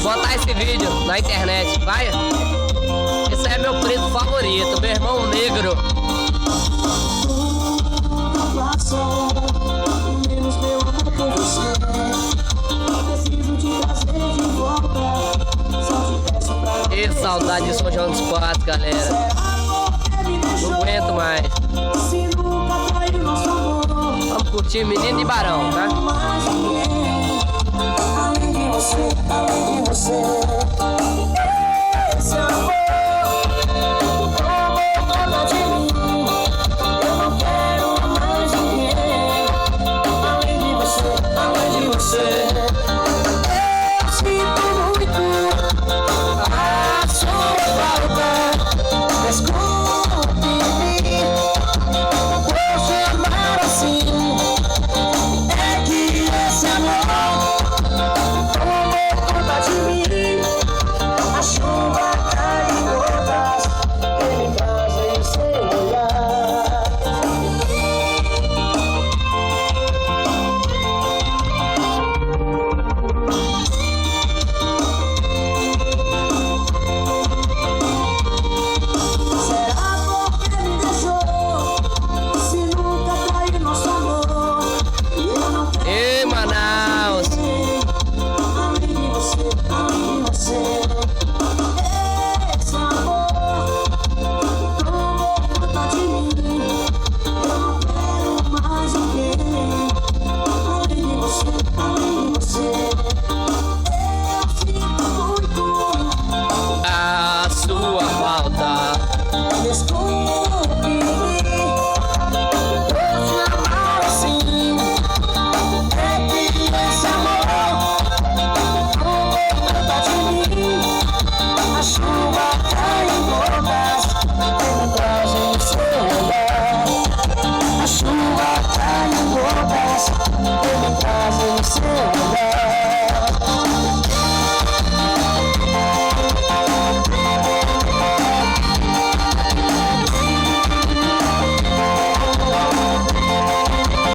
Botar esse vídeo na internet, vai? Esse é meu preto favorito, meu irmão negro. Que saudade de São João dos Patos, galera. Não aguento mais. Vamos curtir Menino de Barão, tá?